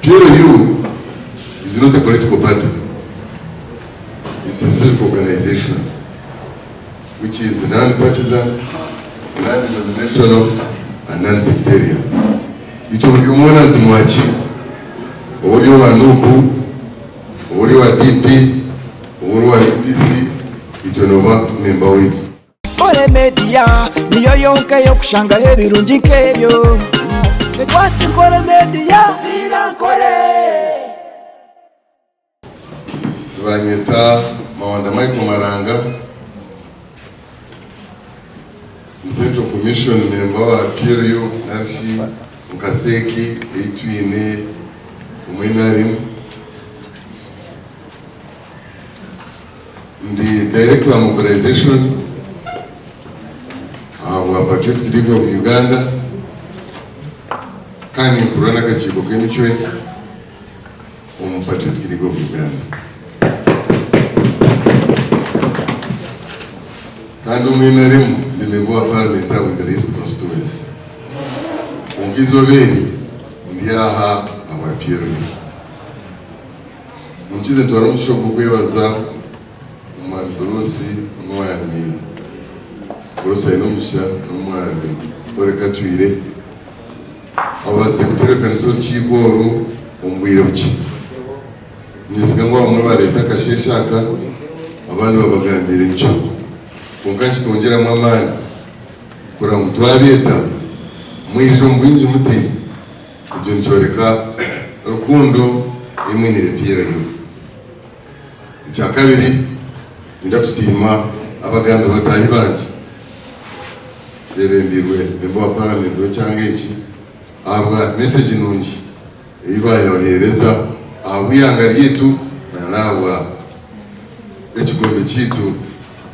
PLU is not a political party. It's a self-organization, which is non-partisan, non-denominational, and non-sectarian. It will be more than to watch Ori wa Nuku, Ori wa DP, Ori wa UPC, itonoma member wetu. Nkore Media niyo yonke yo kushanga ebirungi nkebyo. Sekwati Nkore Media birankore. Banyeta Mawanda Michael Maranga, Central Commission member wa PLU Narshi Mkaseki Eitwine Umwenarim, the Director of Mobilization wa Patriotic League of Uganda, Kani Kurana Kachibo Kemichwe, Patriotic League of Uganda. Kando Umwenarim, the member of Parliament with the East Constituency. Ungizobeni, ndiyaha amapironi. Mchize tuwarumusho kukwewaza umandorosi umwami. Borosa inomusha umwami. Koreka tuire. Abase kuteka kanisoro chikoru umbwire uchi. Nisikangwa umwe leta kasheshaka abandi babagandire ncho. Kunkanchi tongera mwamani. Kura mutwabeta. Mwisho mbwinji muti. Kujonchoreka rukundo imwinire PLU. Icya kabiri ndakusima abaganda batahi banje berembirwe member wa parliament cyangwa iki abwa message nungi ibaye bahereza abuyanga ryitu na nawa ekigombe kitu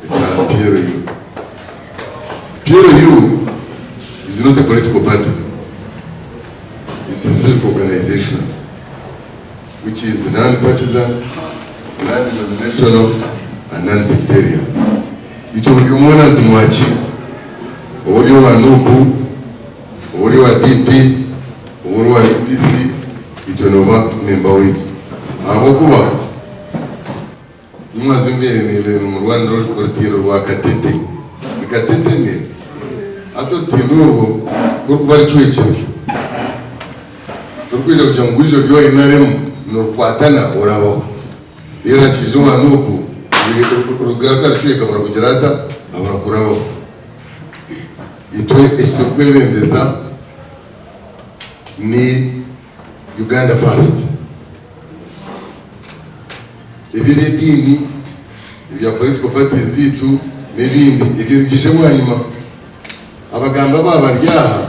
cya PLU. PLU is not a political party. It's a self-organization, which is non-partisan, non-denominational, and non-sectarian. It will be more than to watch Ori wa Nuku, Ori wa DP, Ori wa UPC, itonoma member wetu. Abokuba Mwazimbe ni mu Rwanda rw'urutiro rwa Katete. Katete ni ato tinugo ko kubari cweke. Turkwije kuja ngwijo byo inaremu no kwatana orabo. Yera kizuma nuku urugaka cweke barakugerata abarakurabo. Itwe esokwerembeza ni Uganda first. Ibiri dini ibya political parties zitu n'ibindi ibirigije mwanyuma abagamba babaryaha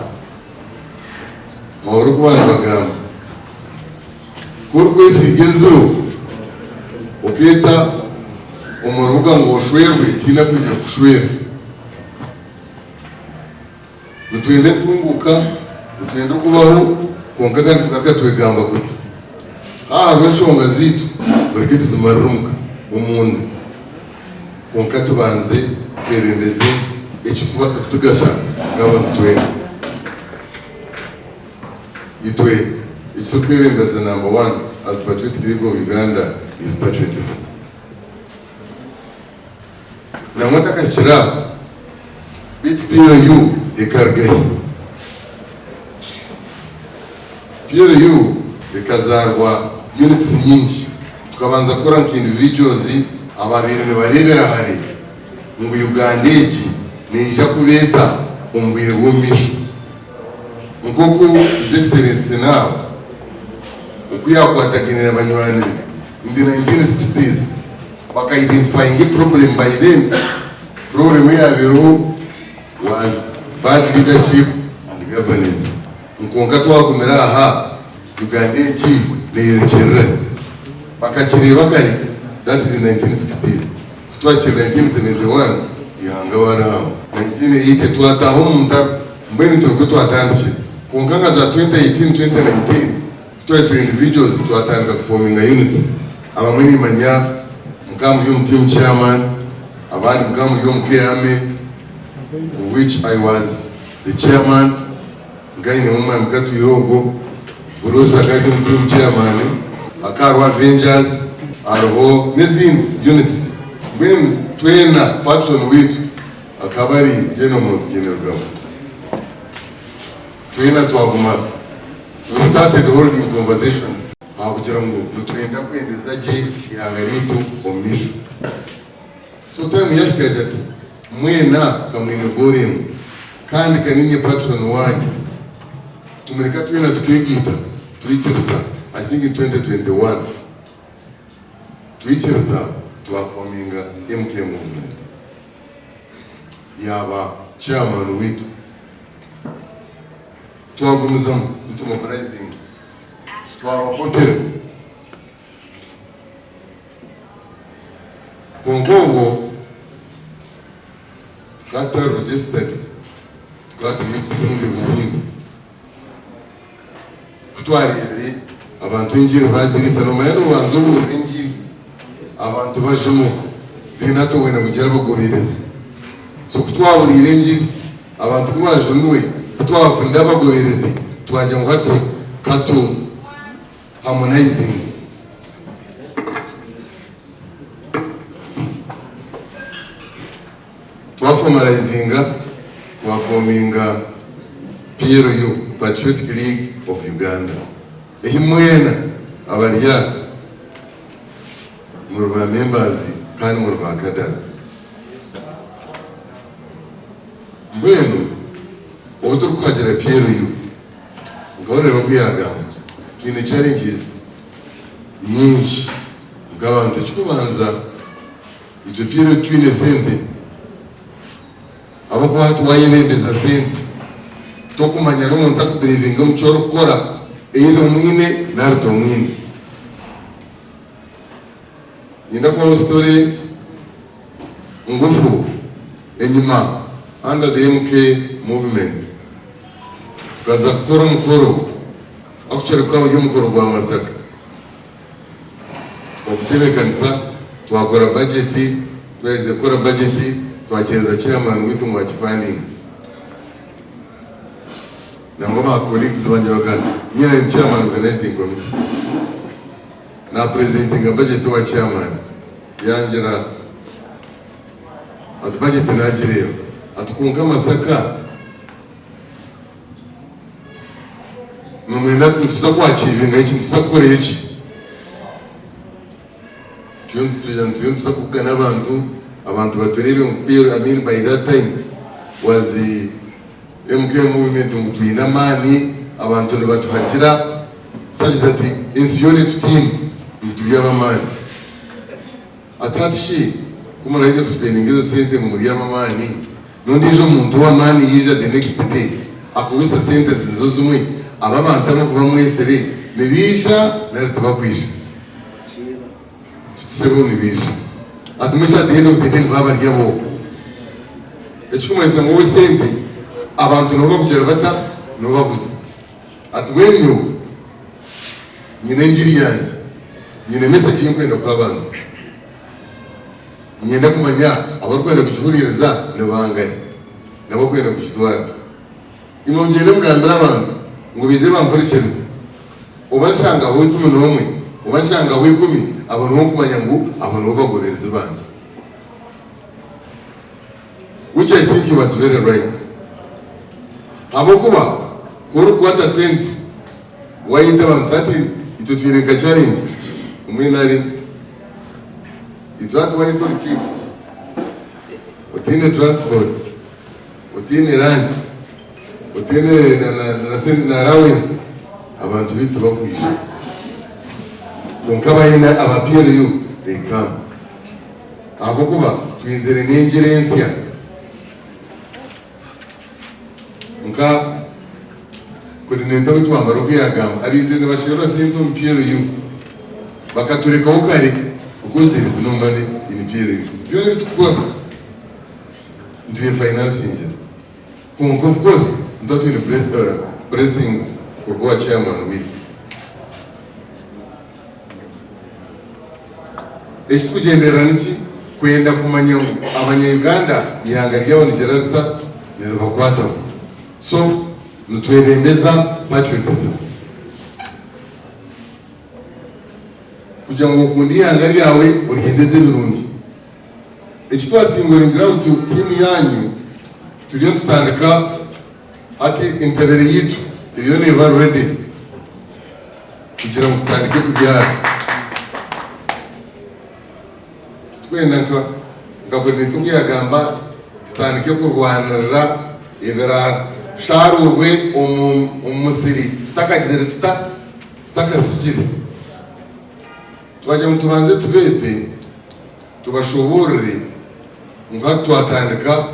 mahoro kubana bagamba kurwe sigezo ukita umuruga ngo ushwerwe tina kuje kushwera mutwende tunguka mutwende kubaho konkaga tukaka twegamba kubi rweshonga zitu barikiti zimarunga umuntu konka tubanze kwerembeze ekikubasa kutugasha ng'abantu itwe ekitutwerembeza number one as Patriotic League of Uganda is patriotism. Namwata kashira bit PLU ekargahi PLU ekazarwa units nyinshi tukabanza kora individuals ababiri barebera hari mu Uganda iki nisha kubeta umbwire wumisha nkoko his excellency now ukuyakwataginira abanywanyi in the 1960s baka identifying a problem by them. Problem yabiro was bad leadership and governance. Nkonka twakumira aha Uganda iki neyerekere bakakireba kari that is in 1960s. Twakira 1971 yanga wara 1980 twataho munta mbeni tunko twatandishe kunkanga za 2018 2019 twatwe individuals twatanga forming units abamweni manya mukamu team chairman abandi mukamu kiyame which I was the chairman ngani ne mama mkatu yogo Bruce akari team chairman, Akarwa Avengers, Arho, n'izindi units. When twena patron with akabari Genomos KAINERUGABA. Twena twaguma. We started holding conversations. Kugira ngo twenda kwendeza je ihangaritu omisho. So time yashikaje ati mwena kamwine boring kandi kaninye patron wanyu. Tumereka twena tukigita twichirisa I think in 2021 twichirisa forming MK movement. Yaba chairman witu twagumuza mobilizing hotel Kongo got registered, got Usimbi kutwari abantu injiri badirisa no mayano wanzubu injiri abantu bajemo binato wena kugira bagobireze so kutwaburi injiri abantu kubajunwe kutwafunda bagobireze twaje ngo hati katu harmonizing formalizinga forminga PLU Patriotic League of Uganda. Ehimwena abarya murba members kandi murba cadres. Mbwenu obuto kwagera PLU ngone babiyaga kine challenges nyinshi ngabantu kikubanza icyo PLU twine sente abako hatu wayibendeza sente tokumanya n'umuntu akudrivinga muchoro kora eyido mwine narto mwine ninda kwa story ngufu enyuma under the MK movement kaza kukora mukoro akuchere kwa uyu mukoro gwa masaka okutebe kanisa twakora budget tweze kora budget twacheza chairman witu mwachifani na ngoma colleagues banje bakati nyina ni chairman organizing committee na presenting a budget wa chairman yanjira at budget na jireo atukunga masaka numenda tusakwa achieving ichi tusakore ichi tuyontu sakukana abantu baturebe umupira. I mean by that time was the MK movement mutwina mani abantu batuhatira such that is unit team mutuyama mani atatishi kuma naje spending izo sente mu yama mani nondijo muntu wa mani yija the next day akuwisa sente zizozumwe ababanta no kuba mwesere nibisha na tabakwisha sebo nibisha atumisha the end of the day baba ryabo ekikumwesa ngo sente abantu no bakugera bata no babuze atwenyo nyine njiri yanjye nyine message y'inkwenda kwa bantu nyenda kumanya abakwenda kuchuririza ne banganye nabo kwenda kuchitwara imongere mugambira abantu ngo bize bamporikiriza ubashanga ho 11 ubashanga ho 10 abantu bo kumanya ngo abantu bagorereza banje, which I think he was very right. Abokuba kuru kwata senti wayita bantati itutwireka challenge umwinari itwatu wayita chief otine transport otine lunch otine na allowance abantu bitu bakwisha unkaba ina aba PLU they come abokuba twizere n'ingerensia nka coordinator wetu wa Mbarara yagamba abize n'abashira sinto PLU bakatureka ukari because there is no money in PLU byo tukora ndiye financing of course not in blessings for go chairman with esikugendera niki kwenda kumanya abanya-Uganda ihanga ry'abanigerata nerubakwata so nutwebembeza patriotism kugira ngo ukundi ihanga yawe urihendeze birungi. Ekitwasingura inzira timu yanyu turiyo tutandika ati intabere yitu iyo neba ready kugira ngo tutandike kubyara. Twenda ngabone tugiyagamba tutandike kurwanira ibera sharurwe umusiri tutakagizere tutakasigire. Twajya mutubanze tubete tubashoborere nga twatandika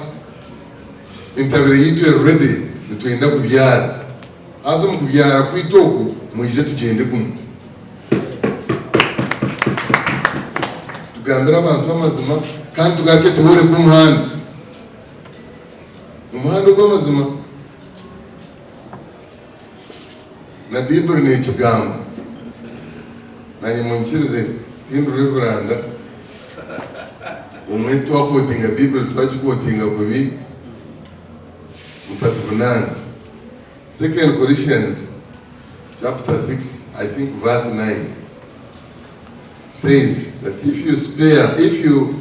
intabere yitu ready nitwenda kubyara. Azo mu kubyara kwitoko muje tugende kumwe tugambira abantu b'amazima kandi tugarike tubore ku muhanda w'amazima. Na Bible ni ikigambo nanye munkirize Hindu Reveranda umwe twakotinga Bible twagikotinga kubi mutatubanana. 2 Corinthians chapter 6 I think verse 9 says that if you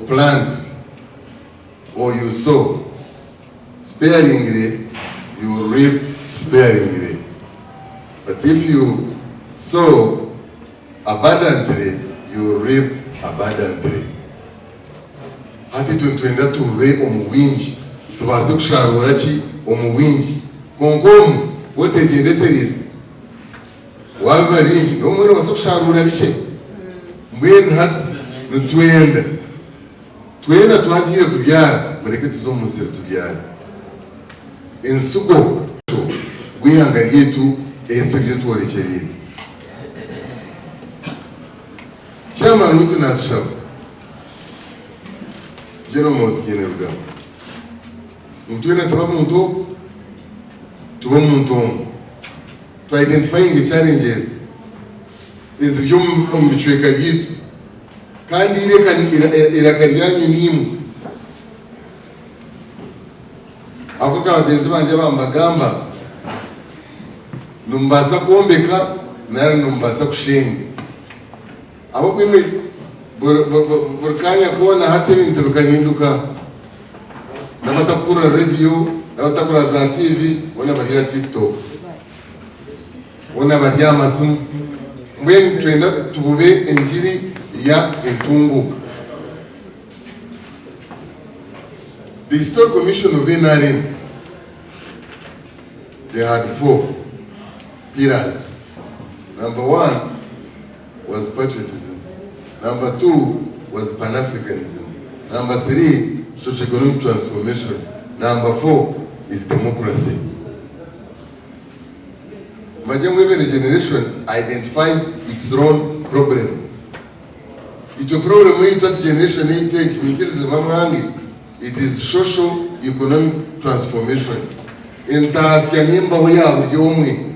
plant or you sow sparingly, you will reap sparingly. But if you sow abundantly, you will reap abundantly. Hati tuntwenda tuwe omuwinji tubase kusharura ki omuwinji konkomu wotegende series waba bingi no mwana wase kusharura bice mbwene hati twenda twagire kubyara mureke tuzomusere tubyara ensugo gwihanga ryetu erito ryo tworekereye cyama nuko natushaka jeno mozi KAINERUGABA mutwena tuba muntu to identifying the challenges is yum bichweka bitu kandi ile karyanyu nimu ako kabagenzi banje bambagamba numbasa kuombeka nari numbasa kushenga abo kwime burkanya kuona hata ibintu bikahinduka n'abatakura radio n'abatakura za TV wana bariya TikTok wana bariya masimu mbene twenda tubube injiri ya entungu. The Historic Commission of NRM, they had 4 pillars. Number 1 was patriotism. Number 2 was Pan-Africanism. Number 3, socio-economic transformation. Number 4 is democracy. Every generation identifies its own problem. It's a problem when that generation it is socio-economic transformation. In Amember we have yomwe.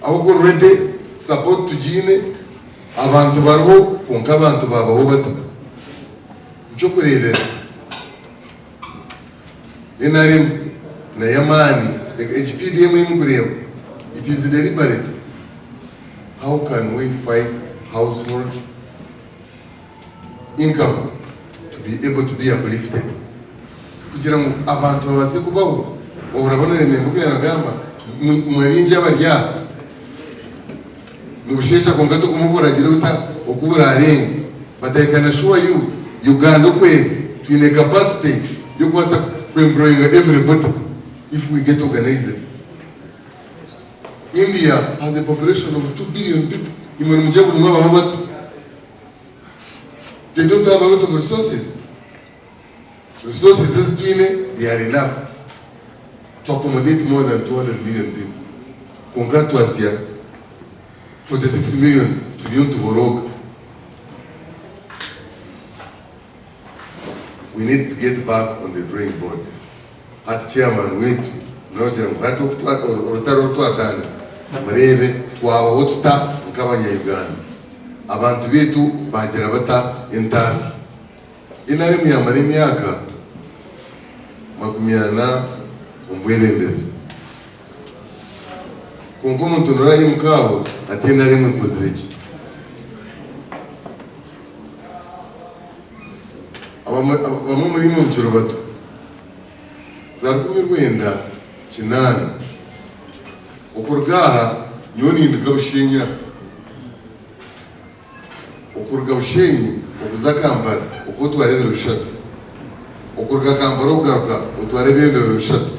Ahubwo ready support tujine abantu bariho konka abantu babaho bato. Nco kurebera. NRM na yamani HPDM imkureba. It is deliberate. How can we fight household income to be able to be uplifted? Kugira ngo abantu babase kubaho urabona remembe kuyagamba mwabinje abarya nubushesha kongato kumuburagira uta okubura arenge but I can assure you Uganda kwe twine capacity yo kwasa employing everybody if we get organized. India has a population of 2 billion people. They don't have a lot of resources. Resources is doing they are enough to accommodate more than 200 million people. Compared to us here, 46 million trillion to borrow. We need to get back on the drawing board. At chairman, wait, no, marebe twabaho tuta nk'abanya Uganda abantu bitu bagira bata entasi inari myamara imyaka 20 umbwelembezi konko muntu nurayi mukabo atenda rimwe kozireki abamwe muri mu cyoro bato za 19 ukurgaha nyoni ndikabushinya ukurga bushenyi ukuzakambara uko twarebera bishatu ukurga kambara ugaruka utwarebera bishatu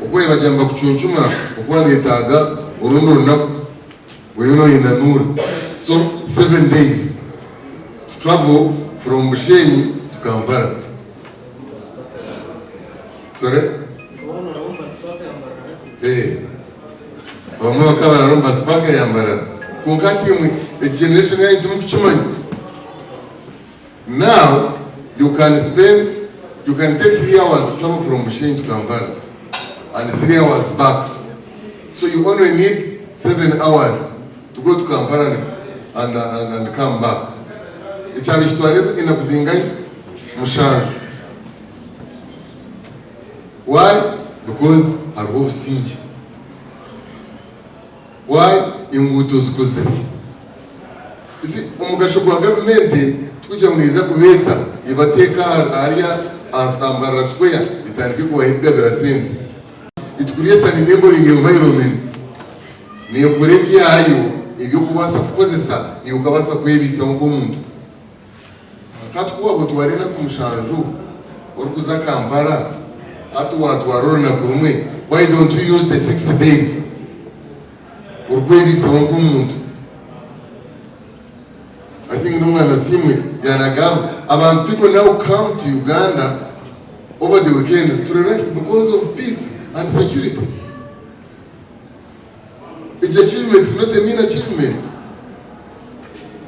uko yabajamba kucuncumura uko letaga urundo runako weno inanura. So 7 days to travel from Bushenyi to Kampala. Sorry? Bamwe bakaba bararumba spaka ya Mbarara kunkati a generation ya itumu kuchumanya. Now you can take 3 hours to travel from Bushenyi to Kampala and 3 hours back. So you only need 7 hours to go to Kampala and come back. Ichabishitwareza inakuzingai mushanju. Why? Because hariho busingi. Why? Inguto zikoze. Isi umugasho gwa government tukujya mwiza kubeta ibateka area Mbarara square itandike kubahiga birasente. It creates an enabling environment. Niyo kurebye yayo ibyo kubasa kukozesa niyo ukabasa kwebisa ngo muntu. Katkuwa butwarena kumushanju orukuza Kampala atu watu warona kumwe. Why don't we use the 6 days? Urkwebisa ngo muntu. I think no one has seen me. About people now come to Uganda over the weekends to rest because of peace and security. It's achievement, it's not a mean achievement.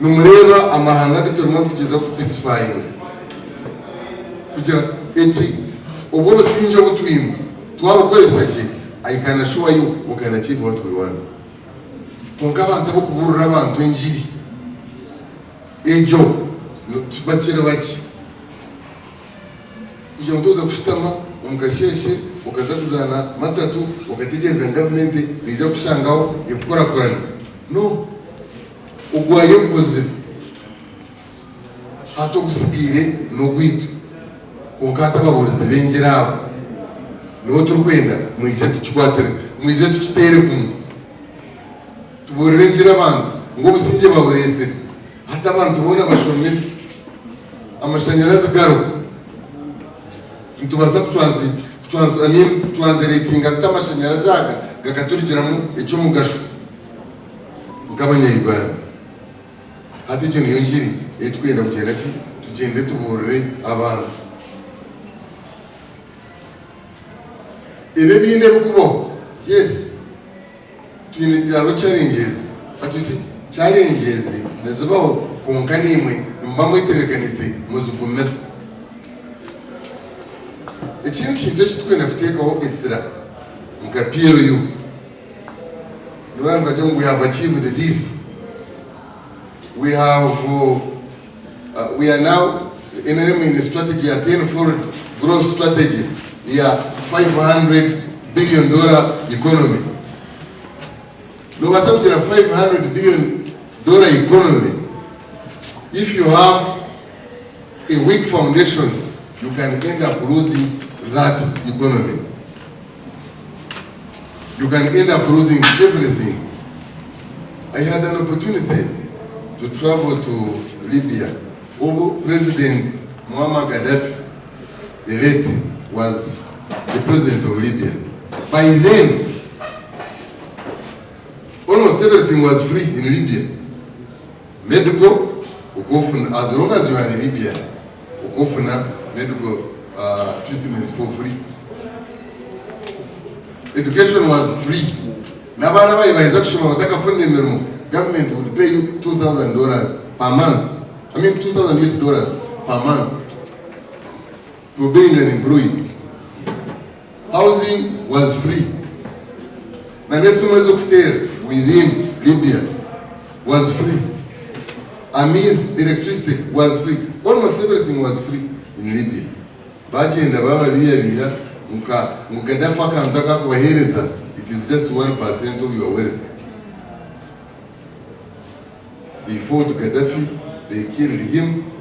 Numureba amahanga bitorimo kugeza ku peacefying. Kugira eti obwo sinjo butwimo twabukoresage I can assure you we can achieve what we want. Konka abantu bokuburura abantu enjiri. Ejo tubakira baki. Kugira ntoza kushitama umukasheshe ukaza kuzana matatu ukategeza government ija kushangaho ikora korana. No. Ugwaye ukoze hato gusigire no gwitu unkata baburize bengerabo no turkwenda mwije tuchwatere mwije tuchitere kumwe tuburire ngira abantu ngo businge babureze hata abantu bona bashomye amashanyarazi garo ntubasa translating ata amashanyarazi gakaturikiramo icyo mugasho ngabanya Uganda. Ati cyo niyo njiri etwenda kugenda ki tugende tuburire abantu ebe binde bukubo. Yes, twinira challenges but you see challenges nezabaho kunkanimwe mbamwiterekanise muzukumwe. Ikintu kintu twenda kutekaho isira muka PLU Nuranga we have achieved this. We are now in a strategy, a 10-fold growth strategy. Yeah, $500 billion economy. No matter what, a $500 billion economy. If you have a weak foundation, you can end up losing that economy. You can end up losing everything. I had an opportunity to travel to Libya. President Muammar Gaddafi, the late, was the president of Libya. By then, almost everything was free in Libya. Medical, as long as you are in Libya, medical treatment for free. Education was free. Government would pay you $2,000 per month. I mean $2,000 per month for being an employee. Housing was free. Nanesumas of care within Libya was free. Amis electricity was free. Almost everything was free in Libya. Baji and Baba Lia Mukadafa Kantaka Wahereza it is just 1% of your wealth. They fought Gaddafi, they killed him,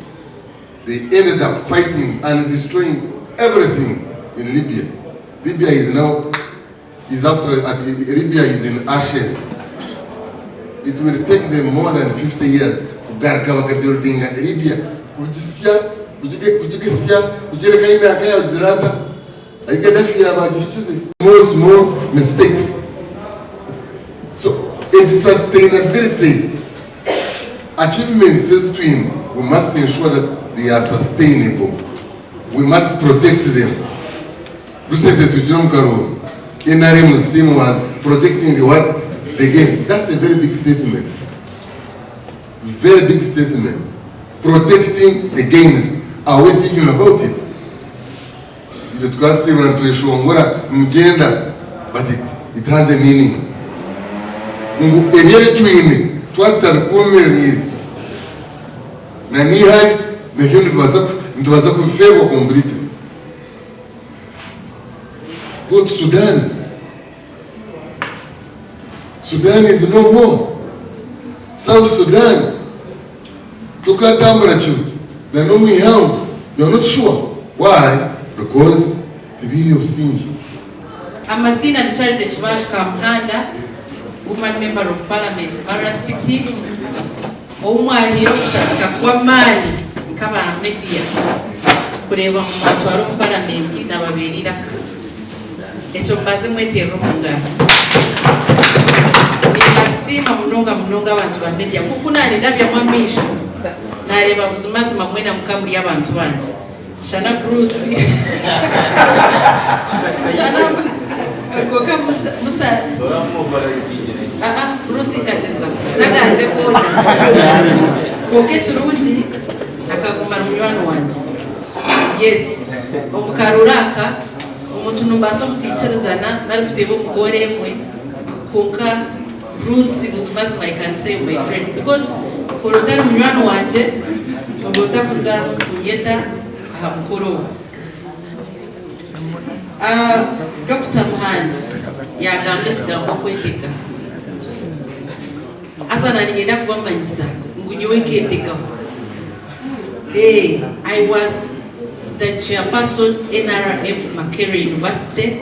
they ended up fighting and destroying everything in Libya. Libya is now, Libya is in ashes. It will take them more than 50 years to gargawa building Libya. Small mistakes. So its sustainability achievements says to him, we must ensure that they are sustainable. We must protect them. Recently to John Karo, NRM's theme was protecting the what? The gains. That's a very big statement. Very big statement. Protecting the gains. Are we thinking about it? But it has a meaning. Go to Sudan. Sudan is no more. South Sudan. You're not sure. Why? Because the meaning of sin. Amazina ni Charity Chivash Kamkanda, woman member of Parliament, Mbarara City. Omwahiro kushaka kwa mali kama media kureba mu matwaro mu Parliament n'ababerira echo mbaze mwetero mungana basima munonga abantu ba media kukunani ndabya mwamisha nareba busumazi mamwena mukabuli y'abantu banje Shana Bruce Koka Musa Bruce kacheza nagaje kuona koke chiruti akaguma mulwano wanje yes omukaruraka omuntu numbaso muticherezana nari tutebo mugore mwe koka Bruce buzumazi I can say my friend because korotari mulwano wanje obota kuza yeta hamkuru Dr. Muhoozi yagambye kigambo kweteka asana nigenda kubamanyisa ngunyowe keteka I was the chairperson NRM Makerere University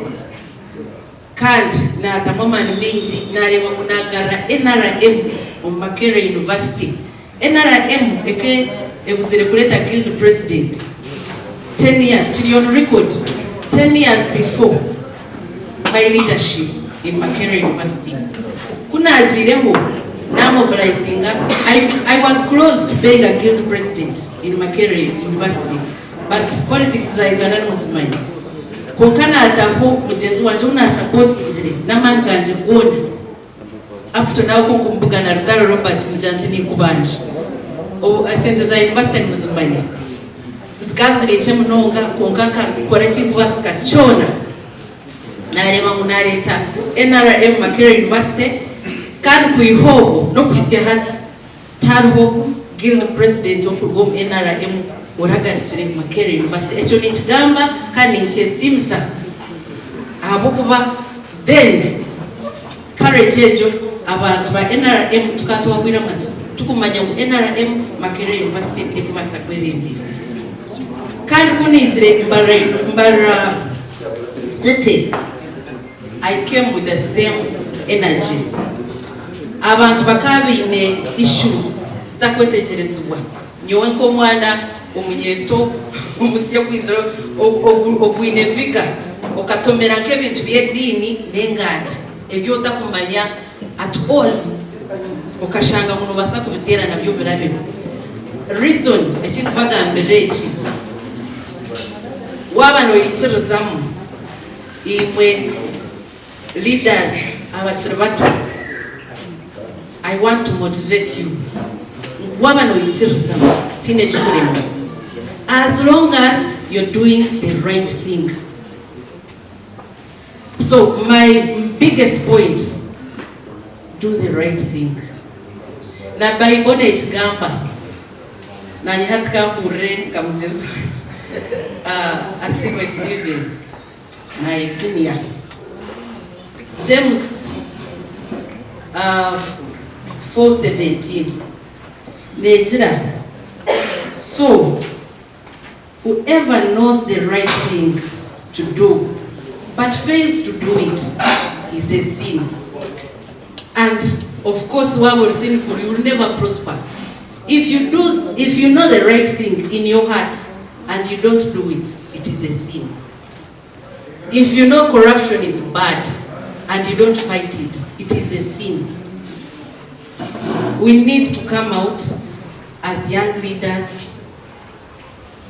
kandi na tamamani mingi nareba munagara NRM Makerere University NRM eke ebuzire kuleta guild president 10 years to on record 10 years before my leadership in Makerere University. Kuna ajireho na mobilizing. I was close to being a guild president in Makerere University, but politics is a Uganda Muslim. Kokana ataho mujezi wanje una support injire na man ganje gona up to now kumbuka na Rutaro Robert mjantini kubanje o asente za university Muslim. Zikazi leche mnonga konkaka kore chikubasika chona narema munareta NRM Makerere University kandi kuihobo no kusitia hati tarho guild president of NRM uragarisire Makerere University echo ni kigamba kandi nchesimsa ahabokuba then courage ejo abantu ba NRM tukatwa kwira manzi tukumanya mu NRM Makerere University ekubasa kwebimbi kandi kunizire Mbarara City I came with the same energy abantu bakabine issues stakwetecherezwa nyowe ko mwana omunyeto umusiye kwizero ogwinevika okatomera nk'ebintu by'edini n'enganda ebyo takumanya at all okashanga muno basa kubitera nabyo birabe reason ekikubagambira eki wabano yikiruzamu imwe leaders abakiri bato I want to motivate you wabano yikiruzamu teenage children as long as you're doing the right thing. So my biggest point, do the right thing. Na Bible ekigamba na nyatka kure kamjezo Asiwe Steven na senior James 4:17. Nejira. So, whoever knows the right thing to do, but fails to do it, is a sin. And of course, what was sinful, you will never prosper. If you know the right thing in your heart and you don't do it, it is a sin. If you know corruption is bad and you don't fight it, it is a sin. We need to come out as young leaders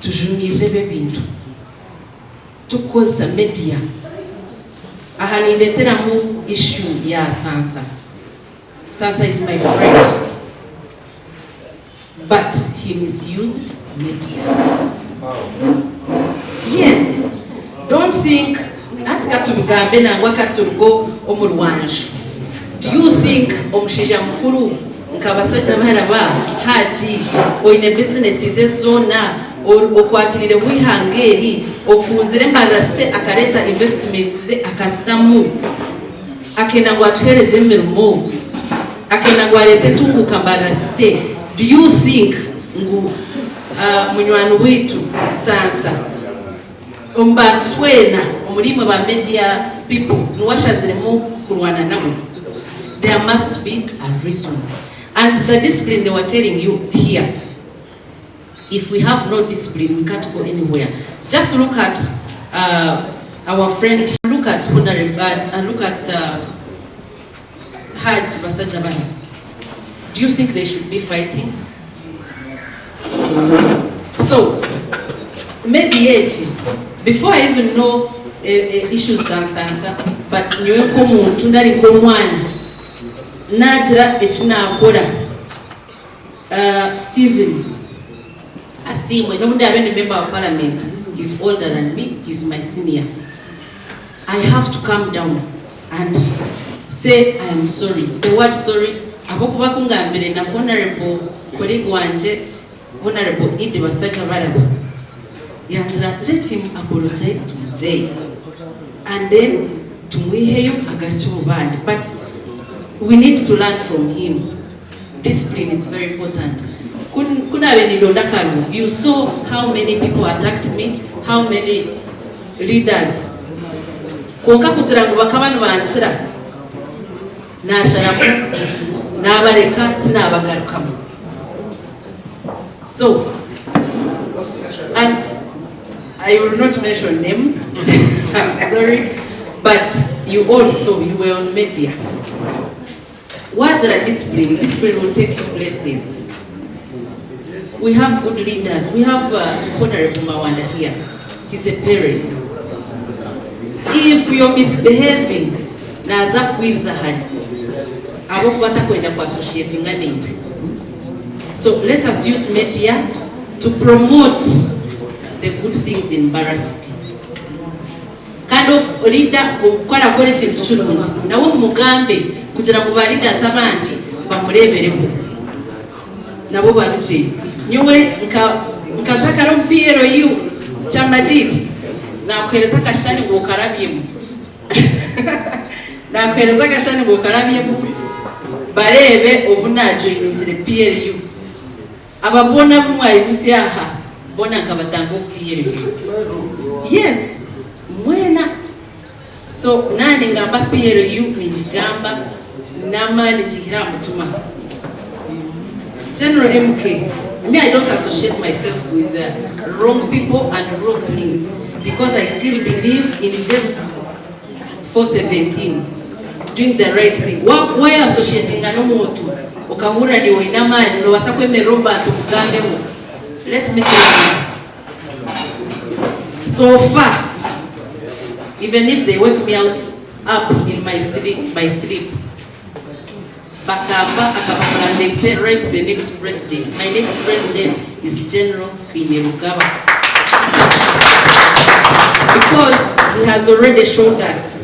to jumirebe bintu tukoza media ahanindetera mu issue ya Sansa is my friend, but he misused media. Yes, don't think atikatumgambe na wakatugo omulwanju. Do you think omushija mukuru nkabasajja baraba haji oine businesses zona okwatirire wihangeri okuzire Mbarara akareta investments ze akastamu akena gwatuhereze emirimo akena gwarete tunguka Mbarara. Do you think ngu munywani wetu Sansa umbantu twena umurimo ba media people nuwashaziremo kurwana nabo? There must be a reason. And the discipline they were telling you here, if we have no discipline, we can't go anywhere. Just look at our friend, look at Honorable, and look at Haj Basajabani. Do you think they should be fighting? So, mediate. Before I even know issues and Sansa, but Nyoko Muntu Nari Komwana. Najra echina akora Stephen Asimwe, no wonder I'm a member of parliament. He's older than me, he's my senior. I have to calm down and say I am sorry. The word sorry, abokuba kungambire na honorable colleague wanje, Honorable Idi Basajabara. Yanjira, let him apologize to Mzee. And then tumwiheyo agaricho band. But we need to learn from him. Discipline is very important. You saw how many people attacked me, how many leaders. So, and I will not mention names, I'm sorry, but you were on media. What are discipline? Discipline will take you places. We have good leaders. We have Honorable Mawanda here. He's a parent. If you're misbehaving, naza kwiza hadi. Abo kwata kwenda kwa associating name. So let us use media to promote the good things in Mbarara City. Kado leader kwara kore chintu chulungi. Nawo mugambe kugira ngo barida sabandi bamurebereko. Nabo baruche. Nyowe nkazaka ro PLU chamadidi na kwereza kashani ngo karabyemo. Na kwereza kashani ngo karabyemo. Barebe obunajo inzire PLU. Ababona bumwayibuti aha bona nkabatango PLU. Yes, mwena. So nani ngamba PLU nijigamba namani chikira mutuma. General MK, me, I don't associate myself with wrong people and wrong things because I still believe in James 4:17, doing the right thing. Why associating anomotu? Okamura ni wainama no wasakwe meromba tukugambe. Let me tell you. So far, even if they wake me up in my sleep, Bakamba, and they say, right, the next president. My next president is General KAINERUGABA. Because he has already showed us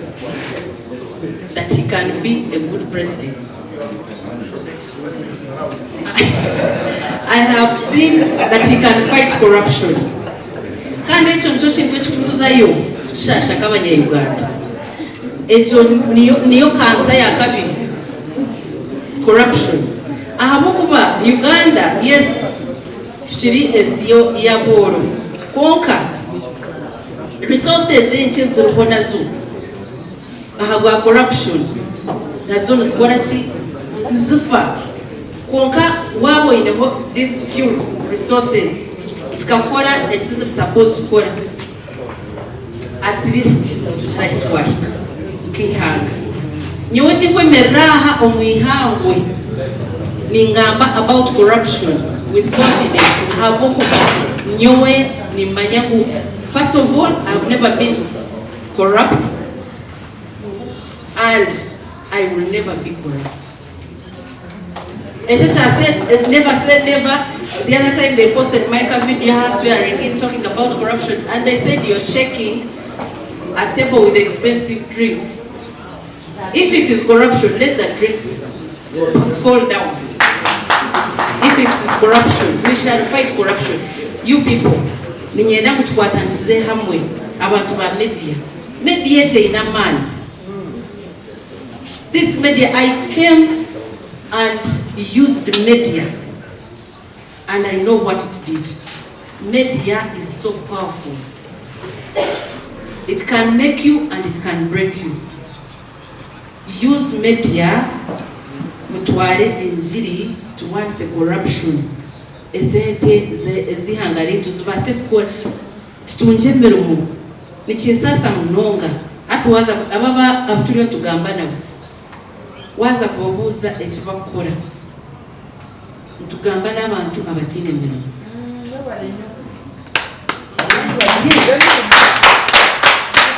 that he can be a good president. I have seen that he can fight corruption. ejo niyo kansa ya kabiri, corruption. Ahamukuba Uganda, yes, tukiri esiyo ya boro konka resources zinchi ziriho nazo ahabwa corruption nazo nizikora ki zifa konka wabo ineho these few resources zikakora ekizibu supposed to kora at least tukirahitwara kihanga nyowe kikwemereraha omwihangwe ningamba about corruption with confidence. Nyowe ni manyaku. First of all, I've never been corrupt and I will never be corrupt. And I said, never say never. The other time they posted my video swearing in talking about corruption and they said you're shaking a table with expensive drinks. If it is corruption, let the drinks fall down. If it is corruption, we shall fight corruption. You people, ninyenda kutukwatanisize hamwe abantu ba media. Media ina man. This media, I came and used the media and I know what it did. Media is so powerful. It can make you and it can break you. Use media mutware injiri towards the corruption. Esente ezihangari tuzubase kukora tutunje merumu nikinsasa munonga ati waza ababa abuturiyo tugamba nabo waza kubuza ekibakora tugamba n'abantu abatine merumu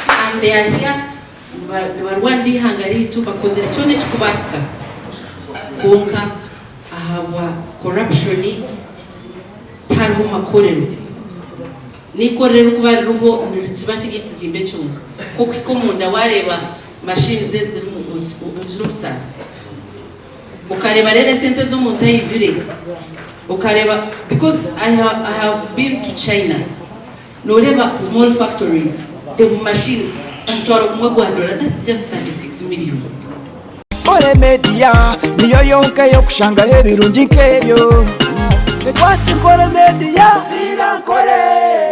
and they are here barwandi hangari tu bakoze cyone kikubasika konka ahawa corruption tariho makorero nikorero kuba rubo kiba kigitizimbe cyunga kuko ikomunda wareba machines ziri mu busasi ukareba rere sente zo mu tayibire ukareba because I have been to China noreba small factories the machines ntwaro kumwe $1 that's just 36 million. Nkore media niyo yonka yo kushanga ebirungi nkebyo. Sekwati Nkore Media, Nkore.